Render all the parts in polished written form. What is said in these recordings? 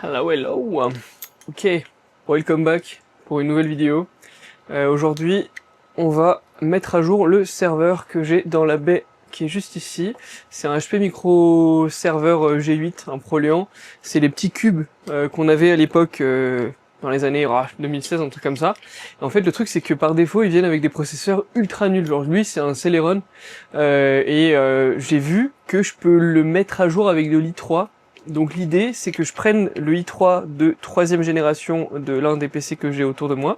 Hello, hello. Ok, welcome back pour une nouvelle vidéo. Aujourd'hui, on va mettre à jour le serveur que j'ai dans la baie qui est juste ici. C'est un HP Micro serveur G8, un Proliant. C'est les petits cubes qu'on avait à l'époque dans les années 2016, un truc comme ça. Et en fait, le truc, c'est que par défaut, ils viennent avec des processeurs ultra nuls. Genre lui, c'est un Celeron. J'ai vu que je peux le mettre à jour avec de l'i3. Donc l'idée, c'est que je prenne le i3 de 3e génération de l'un des PC que j'ai autour de moi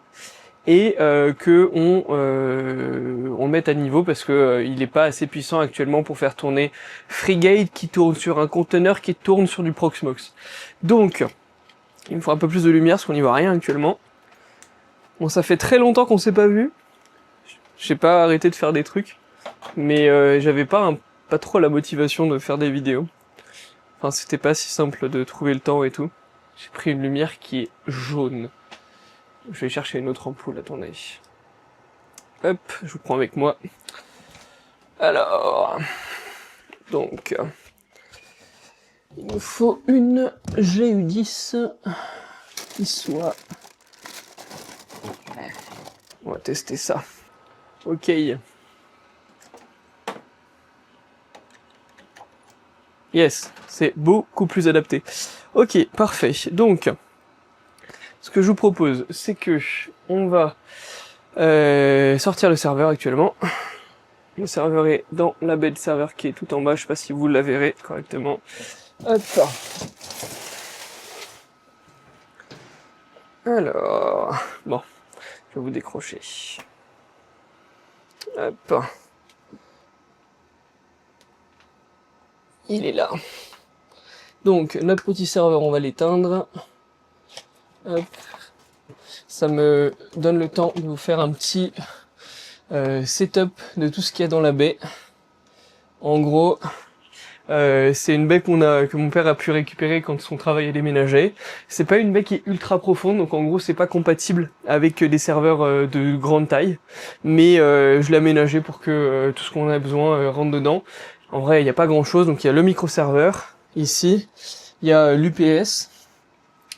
et que on le mette à niveau parce que il est pas assez puissant actuellement pour faire tourner FreeGate qui tourne sur un conteneur qui tourne sur du Proxmox. Donc, il me faut un peu plus de lumière parce qu'on n'y voit rien actuellement. Bon, ça fait très longtemps qu'on s'est pas vu. J'ai pas arrêté de faire des trucs, mais j'avais pas trop la motivation de faire des vidéos. Enfin, c'était pas si simple de trouver le temps et tout. J'ai pris une lumière qui est jaune. Je vais chercher une autre ampoule, attendez. Hop, je vous prends avec moi. Alors, donc, il nous faut une GU10 qui soit... On va tester ça. Ok. Yes, c'est beaucoup plus adapté. Ok, parfait. Donc, ce que je vous propose, c'est que on va sortir le serveur actuellement. Le serveur est dans la baie de serveur qui est tout en bas. Je sais pas si vous la verrez correctement. Hop. Alors, bon, je vais vous décrocher. Hop. Il est là. Donc, notre petit serveur, on va l'éteindre. Hop. Ça me donne le temps de vous faire un petit setup de tout ce qu'il y a dans la baie. En gros, c'est une baie que mon père a pu récupérer quand son travail a déménagé. C'est pas une baie qui est ultra profonde, donc en gros c'est pas compatible avec des serveurs de grande taille. Mais je l'ai aménagé pour que tout ce qu'on a besoin rentre dedans. En vrai, il n'y a pas grand chose, donc il y a le micro-serveur ici, il y a l'UPS.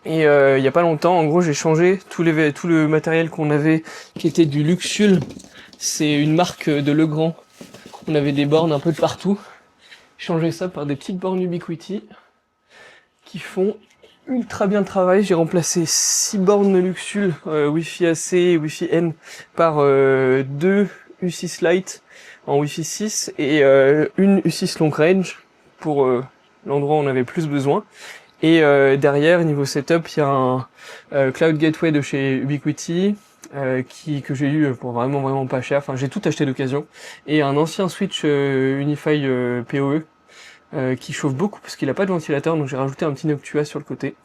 Et il y a pas longtemps, en gros, j'ai changé tout le matériel qu'on avait, qui était du Luxul. C'est une marque de Legrand. On avait des bornes un peu de partout. J'ai changé ça par des petites bornes Ubiquiti qui font ultra bien le travail. J'ai remplacé 6 bornes Luxul Wi-Fi AC et Wi-Fi N par 2 U6 Lite en Wi-Fi 6 et une U6 Long Range pour l'endroit où on avait plus besoin. Et derrière, niveau setup, il y a un Cloud Gateway de chez Ubiquiti que j'ai eu pour vraiment pas cher. Enfin, j'ai tout acheté d'occasion. Et un ancien switch Unify PoE qui chauffe beaucoup parce qu'il a pas de ventilateur, donc j'ai rajouté un petit Noctua sur le côté.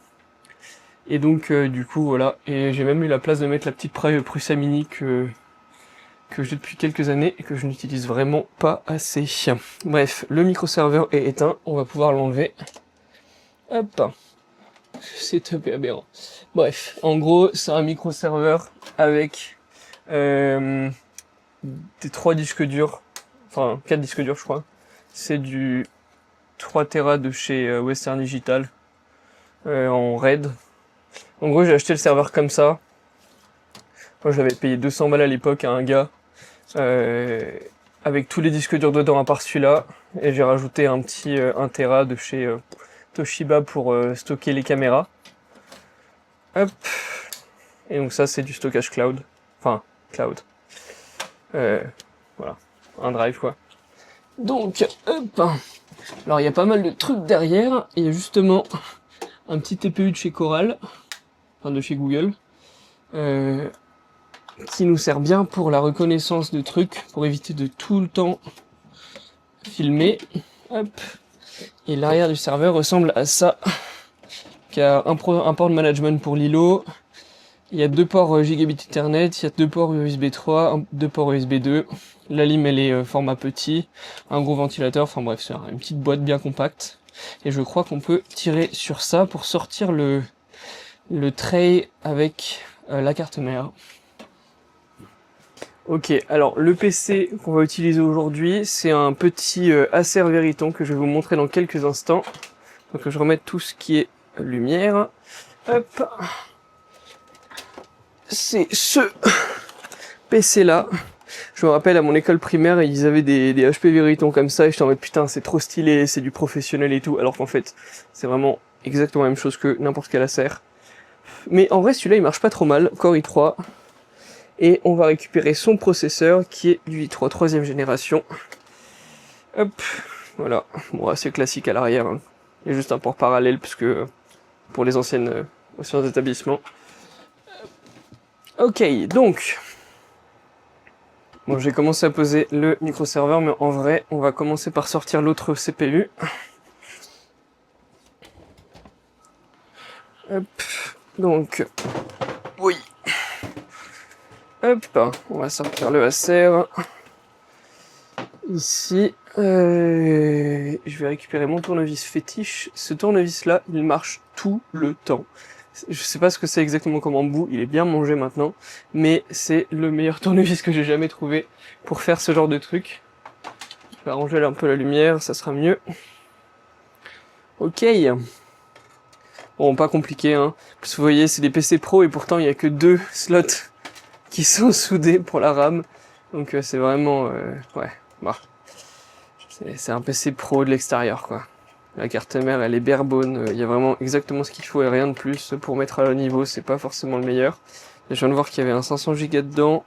Et donc du coup voilà. Et j'ai même eu la place de mettre la petite Prusa Mini que j'ai depuis quelques années et que je n'utilise vraiment pas assez. Bref, le micro-serveur est éteint. On va pouvoir l'enlever. Hop, c'est top et aberrant. Bref, en gros, c'est un micro-serveur avec des 3 disques durs, enfin 4 disques durs je crois. C'est du 3 Tera de chez Western Digital en RAID. En gros, j'ai acheté le serveur comme ça. Moi, j'avais payé 200 balles à l'époque à un gars avec tous les disques durs dedans à part celui-là. Et j'ai rajouté un petit 1 Tera de chez Toshiba pour stocker les caméras. Hop. Et donc ça c'est du stockage cloud. Enfin, cloud. Voilà. Un drive quoi. Donc, hop. Alors il y a pas mal de trucs derrière. Il y a justement un petit TPU de chez Coral. Enfin de chez Google. Qui nous sert bien pour la reconnaissance de trucs. Pour éviter de tout le temps filmer. Hop. Et l'arrière du serveur ressemble à ça. Il y a un port de management pour l'ILO. Il y a 2 ports Gigabit Ethernet. Il y a 2 ports USB 3, 2 ports USB 2. La lime elle est format petit. Un gros ventilateur. Enfin bref, c'est une petite boîte bien compacte. Et je crois qu'on peut tirer sur ça pour sortir le tray avec la carte mère. Ok, alors le PC qu'on va utiliser aujourd'hui, c'est un petit Acer Veriton que je vais vous montrer dans quelques instants. Donc je remette tout ce qui est lumière. Hop. C'est ce PC là. Je me rappelle à mon école primaire, ils avaient des HP Veritone comme ça et j'étais en mode putain c'est trop stylé, c'est du professionnel et tout, alors qu'en fait c'est vraiment exactement la même chose que n'importe quel Acer. Mais en vrai celui-là il marche pas trop mal, Core i3. Et on va récupérer son processeur qui est du i3 3ème génération. Hop, voilà, bon assez classique à l'arrière. Hein. Il y a juste un port parallèle parce que pour les anciens établissements. Ok, donc bon, j'ai commencé à poser le microserveur, mais en vrai, on va commencer par sortir l'autre CPU. Hop, donc, oui. Hop, on va sortir le Acer. Ici, je vais récupérer mon tournevis fétiche. Ce tournevis-là, il marche tout le temps. Je sais pas ce que c'est exactement comme embout, il est bien mangé maintenant, mais c'est le meilleur tournevis que j'ai jamais trouvé pour faire ce genre de truc. Je vais arranger un peu la lumière, ça sera mieux. Ok. Bon, pas compliqué, hein. Parce que vous voyez, c'est des PC Pro et pourtant il y a que 2 slots qui sont soudés pour la RAM. Donc c'est vraiment... ouais, bon. C'est un PC Pro de l'extérieur, quoi. La carte mère, elle est bare bone, il y a vraiment exactement ce qu'il faut et rien de plus pour mettre à le niveau, c'est pas forcément le meilleur. Et je viens de voir qu'il y avait un 500 Go dedans,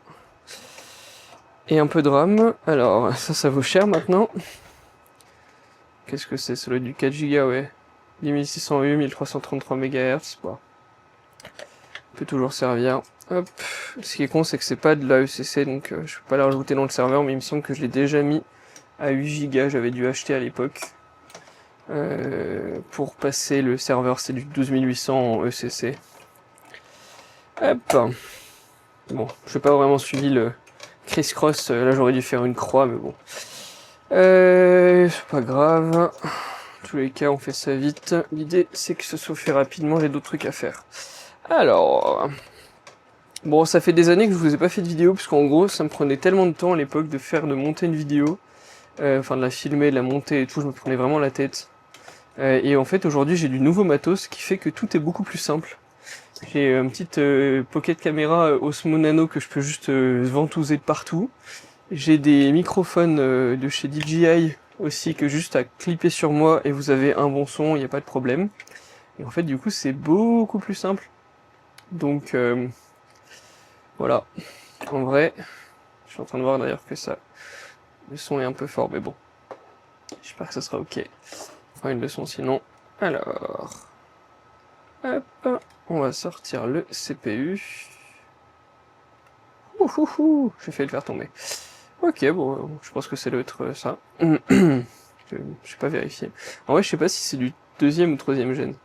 et un peu de RAM. Alors, ça vaut cher maintenant. Qu'est-ce que c'est? Ça doit être du 4 Go, ouais. 10600U, 1333 MHz, bon. Peut toujours servir. Hop. Ce qui est con, c'est que c'est pas de la ECC, donc je peux pas la rajouter dans le serveur, mais il me semble que je l'ai déjà mis à 8 Go, j'avais dû acheter à l'époque. Pour passer le serveur, c'est du 12800 en ECC. Hop. Bon, je n'ai pas vraiment suivi le criss-cross, là j'aurais dû faire une croix, mais bon. C'est pas grave. Dans tous les cas, on fait ça vite. L'idée, c'est que ce soit fait rapidement, j'ai d'autres trucs à faire. Alors... Bon, ça fait des années que je vous ai pas fait de vidéo, parce qu'en gros, ça me prenait tellement de temps à l'époque de monter une vidéo. Enfin, de la filmer, de la monter et tout, je me prenais vraiment la tête. Et en fait aujourd'hui j'ai du nouveau matos qui fait que tout est beaucoup plus simple. J'ai une petite pocket caméra Osmo Nano que je peux juste ventouser de partout. J'ai des microphones de chez DJI aussi que juste à clipper sur moi et vous avez un bon son, il n'y a pas de problème. Et en fait du coup c'est beaucoup plus simple. Donc voilà, en vrai, je suis en train de voir d'ailleurs que ça, le son est un peu fort mais bon, j'espère que ça sera ok. Une leçon sinon. Alors, hop, on va sortir le CPU. Ouhouhou, j'ai failli le faire tomber. Ok, bon, je pense que c'est l'autre, ça. Je sais pas vérifier. En vrai, je sais pas si c'est du 2ème ou 3ème gène.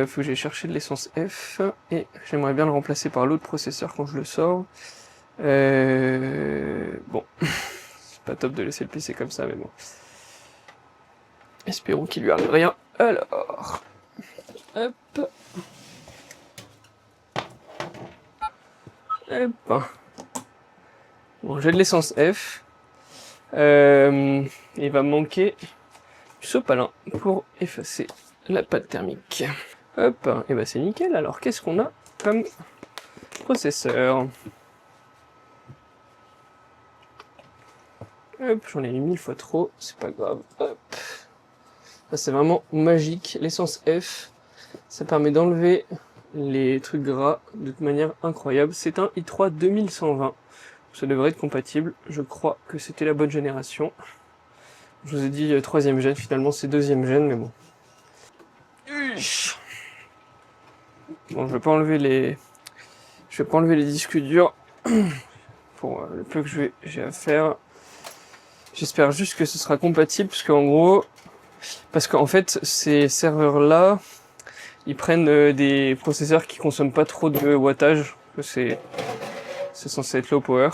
Faut que j'aille chercher de l'essence F, et j'aimerais bien le remplacer par l'autre processeur quand je le sors. Bon, c'est pas top de laisser le PC comme ça, mais bon. Espérons qu'il lui arrive rien. Alors, hop. Hop. Bon, j'ai de l'essence F. Il va me manquer du sopalin pour effacer la pâte thermique. Hop, et bah c'est nickel. Alors, qu'est-ce qu'on a comme processeur? Hop, j'en ai mis 1000 fois trop, c'est pas grave. Hop. Ça, c'est vraiment magique. L'essence F, ça permet d'enlever les trucs gras de manière incroyable. C'est un i3 2120. Ça devrait être compatible. Je crois que c'était la bonne génération. Je vous ai dit 3ème gène, finalement c'est 2ème gène, mais bon. Bon, je vais pas enlever les disques durs pour le peu que j'ai à faire. J'espère juste que ce sera compatible, parce qu'en fait, ces serveurs-là, ils prennent des processeurs qui consomment pas trop de wattage. C'est censé être low power.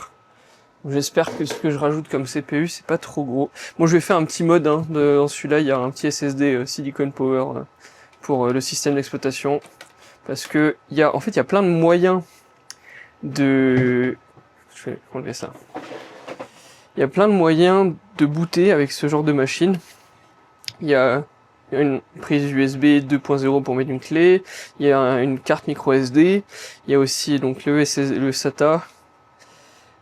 J'espère que ce que je rajoute comme CPU, c'est pas trop gros. Bon, je vais faire un petit mode, hein, dans celui-là, il y a un petit SSD Silicon Power pour le système d'exploitation. Parce que en fait, il y a plein de moyens de... Je vais enlever ça. Il y a plein de moyens de booter avec ce genre de machine. Il y a une prise USB 2.0 pour mettre une clé, il y a une carte micro SD, il y a aussi donc le SATA.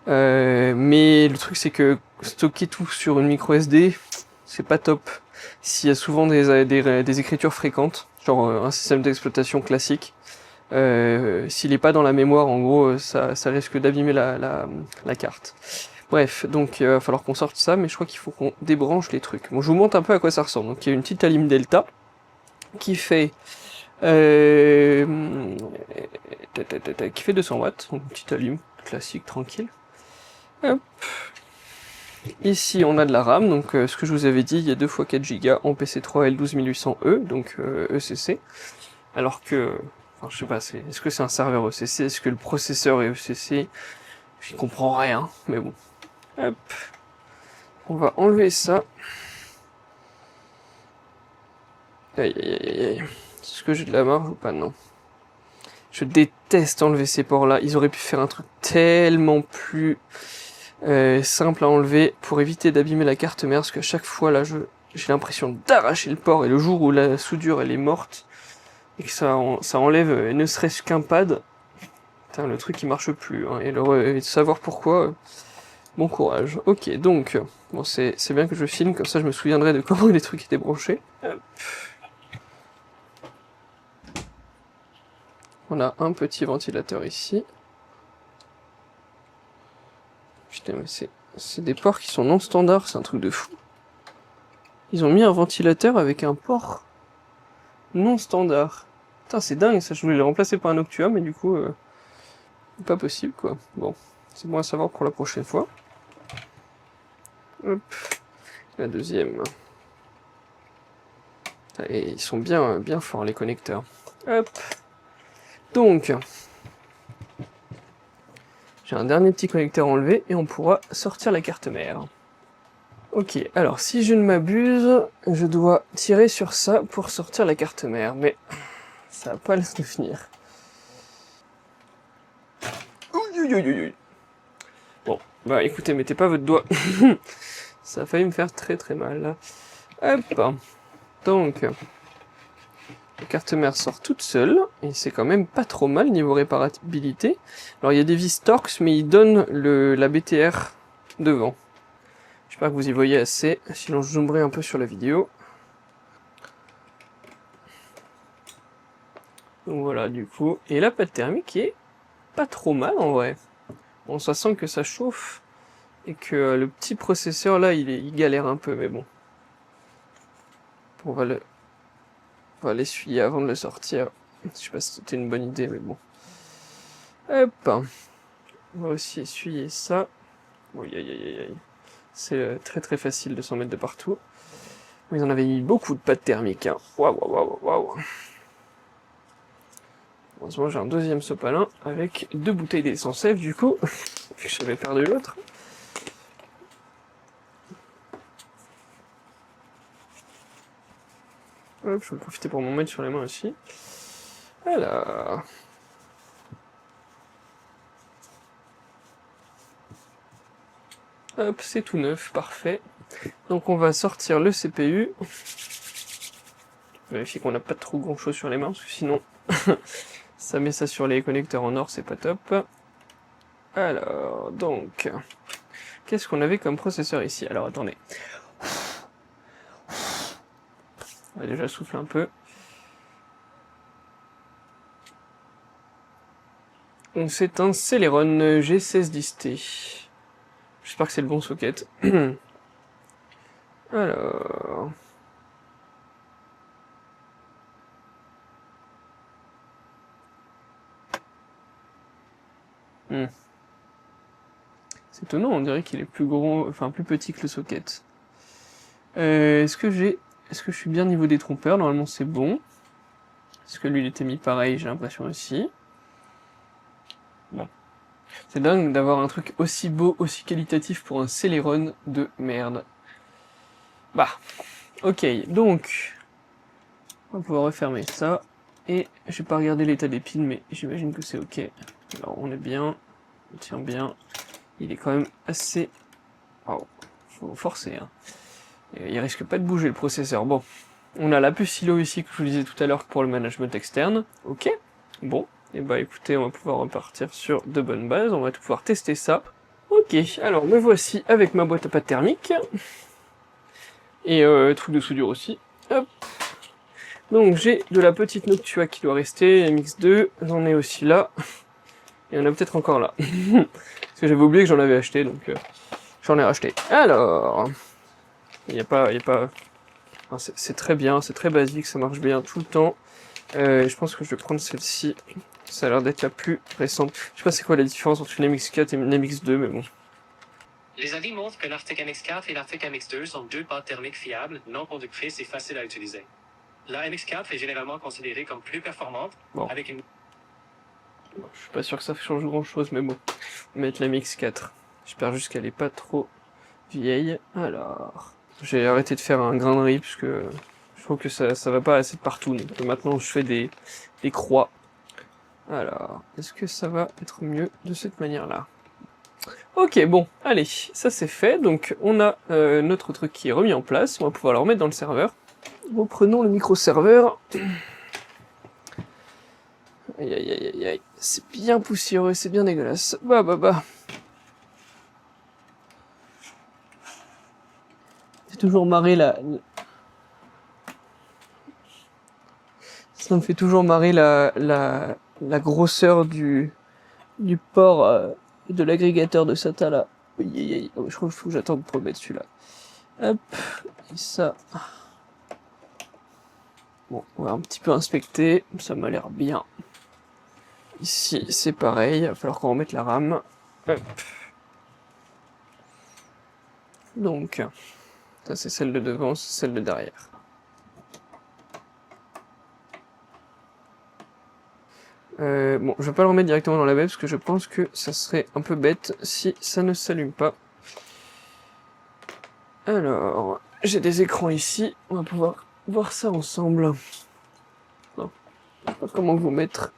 Mais le truc c'est que stocker tout sur une micro SD, c'est pas top. S'il y a souvent des écritures fréquentes, genre un système d'exploitation classique, s'il est pas dans la mémoire, en gros, ça risque d'abîmer la carte. Bref, donc il va falloir qu'on sorte ça, mais je crois qu'il faut qu'on débranche les trucs. Bon, je vous montre un peu à quoi ça ressemble. Donc il y a une petite alim Delta qui fait 200 watts, donc une petite alim classique, tranquille. Hop. Ici on a de la RAM, donc ce que je vous avais dit, il y a 2 x 4 Go en PC3 L12800E, donc ECC. Alors que, enfin je sais pas, est-ce que c'est un serveur ECC, est-ce que le processeur est ECC? J'y comprends rien, mais bon. Hop. On va enlever ça. Aïe aïe aïe aïe. Est-ce que j'ai de la marge ou pas? Non. Je déteste enlever ces ports-là. Ils auraient pu faire un truc tellement plus simple à enlever pour éviter d'abîmer la carte mère, parce qu'à chaque fois là j'ai l'impression d'arracher le port, et le jour où la soudure elle est morte et que ça enlève ne serait-ce qu'un pad, putain, le truc il marche plus, hein, et de savoir pourquoi, bon courage. Ok, donc bon, c'est bien que je filme, comme ça je me souviendrai de comment les trucs étaient branchés. Hop. On a un petit ventilateur ici. Putain, mais c'est des ports qui sont non standards, c'est un truc de fou. Ils ont mis un ventilateur avec un port non standard. Putain, c'est dingue, ça, je voulais le remplacer par un Noctua, mais du coup, pas possible, quoi. Bon, c'est bon à savoir pour la prochaine fois. Hop, la deuxième. Et ils sont bien forts, les connecteurs. Hop. Donc, j'ai un dernier petit connecteur enlevé, et on pourra sortir la carte mère. Ok, alors si je ne m'abuse, je dois tirer sur ça pour sortir la carte mère, mais ça va pas le finir. Bon, bah écoutez, mettez pas votre doigt. Ça a failli me faire très très mal là. Hop. Donc, la carte mère sort toute seule, et c'est quand même pas trop mal niveau réparabilité. Alors il y a des vis Torx, mais ils donnent la BTR devant. J'espère que vous y voyez assez, sinon je zoomerai un peu sur la vidéo. Donc voilà, du coup, et la pâte thermique est pas trop mal en vrai. Bon, ça sent que ça chauffe, et que le petit processeur là, il galère un peu, mais bon. On va l'essuyer avant de le sortir. Je sais pas si c'était une bonne idée, mais bon. Hop. On va aussi essuyer ça. Oui, aïe aïe aïe. C'est très très facile de s'en mettre de partout. Ils en avaient mis beaucoup de pâte thermique, hein. Waouh, waouh, waouh. Heureusement, j'ai un deuxième sopalin avec 2 bouteilles d'essence F, du coup, vu que j'avais perdu l'autre. Hop, je vais en profiter pour m'en mettre sur les mains aussi. Voilà. Hop, c'est tout neuf, parfait. Donc on va sortir le CPU. Vérifier qu'on n'a pas trop grand chose sur les mains, parce que sinon, ça met ça sur les connecteurs en or, c'est pas top. Alors, donc, qu'est-ce qu'on avait comme processeur ici? Alors, attendez. On va déjà souffler un peu. Donc, c'est un Celeron G1610T. J'espère que c'est le bon socket. Alors... C'est étonnant, on dirait qu'il est plus gros, enfin plus petit que le socket. Est-ce que je suis bien niveau des trompeurs? Normalement c'est bon. Est-ce que lui il était mis pareil? J'ai l'impression aussi. Bon. C'est dingue d'avoir un truc aussi beau, aussi qualitatif pour un Celeron de merde. Bah, ok, donc, on va pouvoir refermer ça. Et j'ai pas regardé l'état des piles, mais j'imagine que c'est ok. Alors on est bien, on tient bien. Il est quand même assez... Wow, faut forcer, hein. Et il risque pas de bouger le processeur. Bon, On a la puce silo ici que je vous disais tout à l'heure pour le management externe. Ok, bon, et bah écoutez, on va pouvoir repartir sur de bonnes bases, on va pouvoir tester ça. Ok, alors me voici avec ma boîte à pâte thermique. Et truc de soudure aussi. Hop. Donc j'ai de la petite Noctua qui doit rester, MX2, j'en ai aussi là. Et on a peut-être encore là. Parce que j'avais oublié que j'en avais acheté, donc j'en ai racheté. Alors, il n'y a pas... Enfin, c'est très bien, c'est très basique, ça marche bien tout le temps. Je pense que je vais prendre celle-ci. Ça a l'air d'être la plus récente. Je sais pas c'est quoi la différence entre une MX4 et une MX2, mais bon. Les avis montrent que l'Arctic MX4 et l'Arctic MX2 sont deux pâtes thermiques fiables, non conductrices et faciles à utiliser. La MX4 est généralement considérée comme plus performante, Bon. avec une... Je suis pas sûr que ça change grand chose, mais bon. On va mettre la MX4. J'espère juste qu'elle est pas trop vieille. Alors, j'ai arrêté de faire un grain de riz, parce que je trouve que ça va pas assez de partout. Donc maintenant, je fais des croix. Alors, est-ce que ça va être mieux de cette manière-là? Ok, bon, allez, ça c'est fait. Donc on a notre truc qui est remis en place. On va pouvoir le remettre dans le serveur. Reprenons le micro-serveur. Aïe aïe aïe aïe aïe, c'est bien poussiéreux, c'est bien dégueulasse. Bah. C'est toujours marrer Ça me fait toujours marrer la grosseur du port de l'agrégateur de SATA là. Je crois qu'il faut que j'attende pour le mettre celui-là. Hop, et ça. Bon, on va un petit peu inspecter, ça m'a l'air bien. Ici, c'est pareil, il va falloir qu'on remette la RAM. Hop. Donc, ça c'est celle de devant, c'est celle de derrière. Bon, je vais pas le remettre directement dans la baie parce que je pense que ça serait un peu bête si ça ne s'allume pas. Alors, j'ai des écrans ici, on va pouvoir voir ça ensemble. Non, je sais pas comment vous mettre.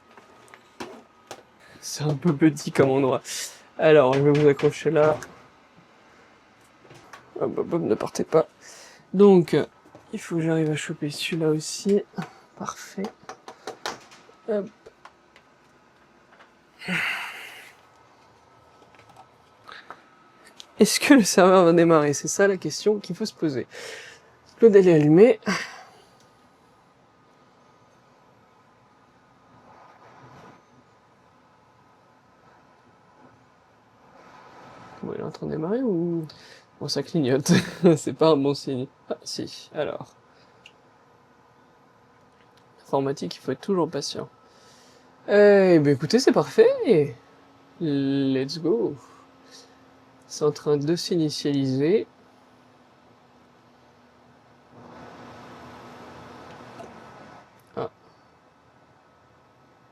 C'est un peu petit comme endroit. Alors, je vais vous accrocher là. Hop, hop, hop, ne partez pas. Donc, il faut que j'arrive à choper celui-là aussi. Parfait. Hop. Est-ce que le serveur va démarrer? C'est ça la question qu'il faut se poser. Le délai est allumé. Bon, il est en train de démarrer ou... Bon, ça clignote. C'est pas un bon signe. Ah, si. Alors. Informatique, il faut être toujours patient. Ben écoutez, c'est parfait. Let's go. C'est en train de s'initialiser. Ah.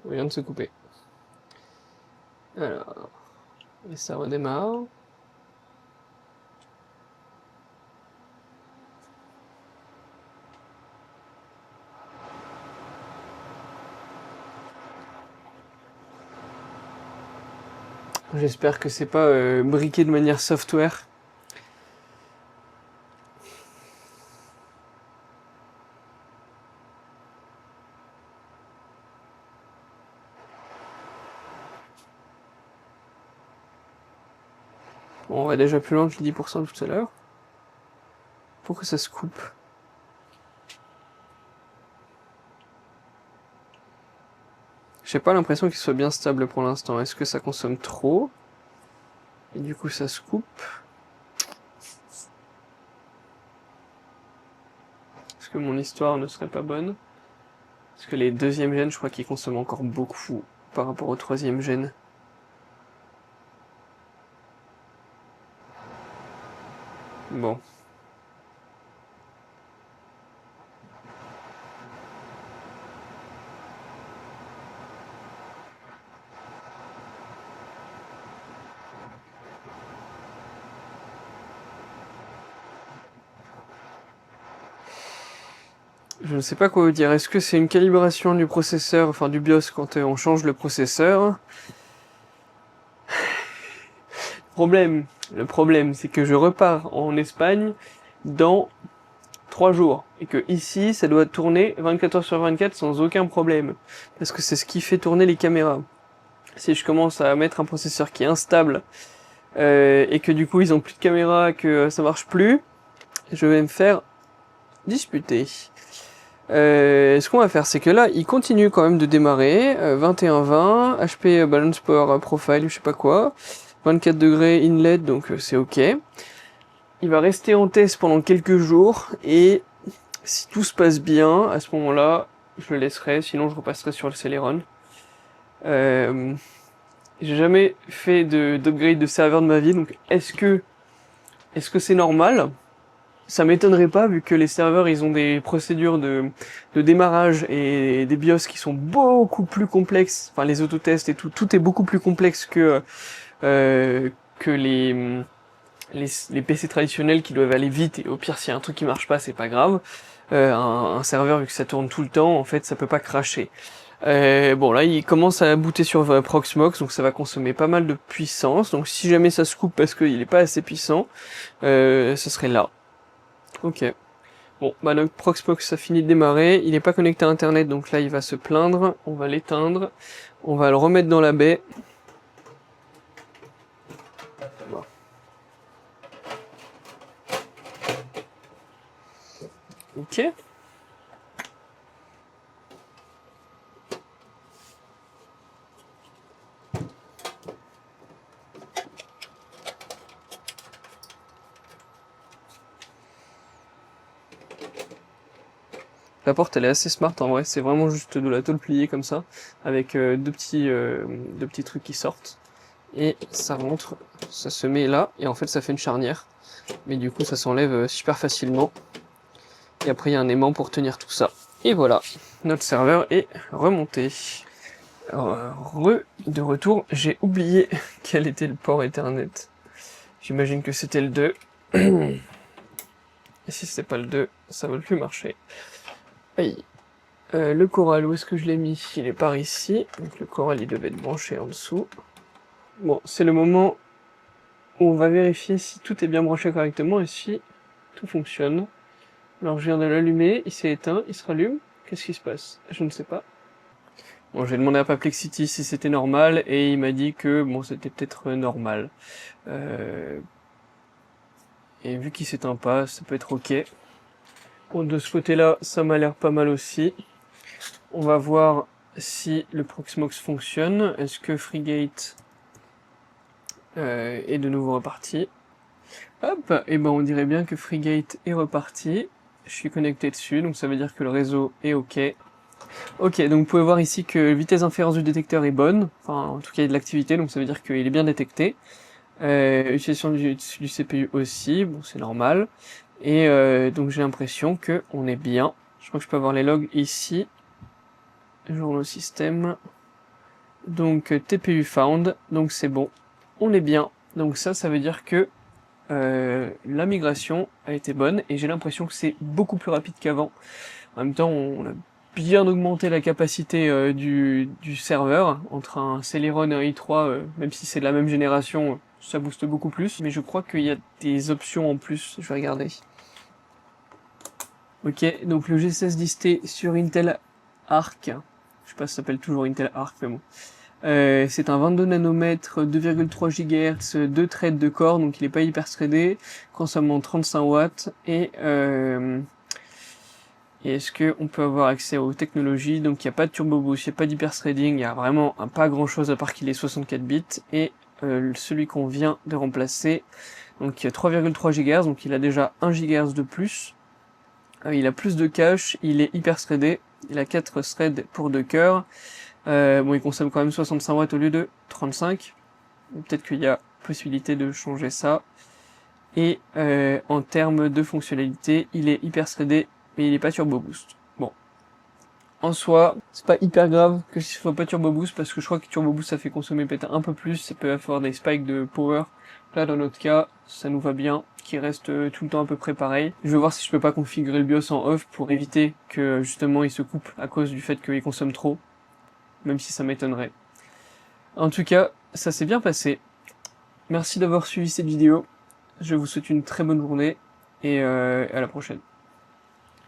On vient de se couper. Alors. Et ça redémarre. J'espère que c'est pas briqué de manière software. Bon, on va déjà plus loin que les 10% tout à l'heure. Pourquoi ça se coupe? J'ai pas l'impression qu'il soit bien stable pour l'instant. Est-ce que ça consomme trop? Et du coup ça se coupe? Est-ce que mon histoire ne serait pas bonne? Parce que les deuxièmes gènes, je crois qu'ils consomment encore beaucoup par rapport au troisième gène. Bon. Je ne sais pas quoi vous dire. Est-ce que c'est une calibration du processeur, enfin du BIOS quand on change le processeur? Le problème, c'est que je repars en Espagne dans 3 jours. Et que ici, ça doit tourner 24 heures sur 24 sans aucun problème. Parce que c'est ce qui fait tourner les caméras. Si je commence à mettre un processeur qui est instable, et que du coup ils ont plus de caméra, que ça marche plus, je vais me faire disputer. Ce qu'on va faire, c'est que là, il continue quand même de démarrer, 21-20, HP Balance Power Profile, je sais pas quoi, 24 degrés inlet, donc c'est ok. Il va rester en test pendant quelques jours, et si tout se passe bien, à ce moment-là, je le laisserai, sinon je repasserai sur le Celeron. J'ai jamais fait d'upgrade de serveur de ma vie, donc est-ce que c'est normal? Ça m'étonnerait pas, vu que les serveurs, ils ont des procédures de démarrage et des BIOS qui sont beaucoup plus complexes, enfin les autotests et tout est beaucoup plus complexe que les PC traditionnels qui doivent aller vite, et au pire, s'il y a un truc qui marche pas, c'est pas grave. Un serveur, vu que ça tourne tout le temps, en fait, ça peut pas cracher. Bon, là, il commence à booter sur Proxmox, donc ça va consommer pas mal de puissance. Donc si jamais ça se coupe parce qu'il est pas assez puissant, ce serait là. Ok. Bon, bah notre Proxmox, ça finit de démarrer. Il est pas connecté à Internet, donc là, il va se plaindre. On va l'éteindre. On va le remettre dans la baie. Bon. Ok. La porte elle est assez smart en vrai, c'est vraiment juste de la tôle pliée comme ça, avec deux petits trucs qui sortent. Et ça rentre, ça se met là, et en fait ça fait une charnière. Mais du coup ça s'enlève super facilement. Et après il y a un aimant pour tenir tout ça. Et voilà, notre serveur est remonté. Alors, de retour, j'ai oublié quel était le port Ethernet. J'imagine que c'était le 2. Et si c'est pas le 2, ça va plus marcher. Aïe. Le Coral, où est-ce que je l'ai mis? Il est par ici. Donc le Coral, il devait être branché en dessous. Bon, c'est le moment où on va vérifier si tout est bien branché correctement et si tout fonctionne. Alors je viens de l'allumer, il s'est éteint, il se rallume. Qu'est-ce qui se passe? Je ne sais pas. Bon, j'ai demandé à Perplexity si c'était normal et il m'a dit que bon, c'était peut-être normal. Et vu qu'il s'éteint pas, ça peut être ok. Bon, de ce côté-là, ça m'a l'air pas mal aussi. On va voir si le Proxmox fonctionne. Est-ce que Freegate est de nouveau reparti? Hop, et ben on dirait bien que Freegate est reparti. Je suis connecté dessus, donc ça veut dire que le réseau est ok. Ok, donc vous pouvez voir ici que la vitesse d'inférence du détecteur est bonne. Enfin, en tout cas, il y a de l'activité, donc ça veut dire qu'il est bien détecté. Utilisation du CPU aussi, bon c'est normal. Et donc j'ai l'impression que on est bien. Je crois que je peux avoir les logs ici. Journaux système. Donc TPU found, donc c'est bon. On est bien. Donc ça veut dire que la migration a été bonne et j'ai l'impression que c'est beaucoup plus rapide qu'avant. En même temps, on a bien augmenté la capacité du serveur. Entre un Celeron et un i3, même si c'est de la même génération, ça booste beaucoup plus. Mais je crois qu'il y a des options en plus, je vais regarder. Ok, donc le G16 listé sur Intel Arc, je sais pas si ça s'appelle toujours Intel Arc, mais bon. C'est un 22 nanomètres, 2,3 GHz, 2 threads de corps, donc il est pas hyper threadé, consommant 35 watts, et est-ce qu'on peut avoir accès aux technologies? Donc il n'y a pas de turbo boost, il n'y a pas d'hyper threading, il y a vraiment pas grand chose à part qu'il est 64 bits, et celui qu'on vient de remplacer, donc il y a 3,3 GHz, donc il a déjà 1 GHz de plus. Il a plus de cache, il est hyper threadé, il a 4 threads pour 2 cœurs. Bon, il consomme quand même 65 watts au lieu de 35. Peut-être qu'il y a possibilité de changer ça. Et en termes de fonctionnalité, il est hyper threadé, mais il n'est pas turbo boost. Bon. En soi, c'est pas hyper grave que ce soit pas turbo boost, parce que je crois que turbo boost ça fait consommer peut-être un peu plus, ça peut avoir des spikes de power. Là, dans notre cas, ça nous va bien, qu'il reste tout le temps à peu près pareil. Je vais voir si je peux pas configurer le BIOS en off pour éviter que justement il se coupe à cause du fait qu'il consomme trop. Même si ça m'étonnerait. En tout cas, ça s'est bien passé. Merci d'avoir suivi cette vidéo. Je vous souhaite une très bonne journée et à la prochaine.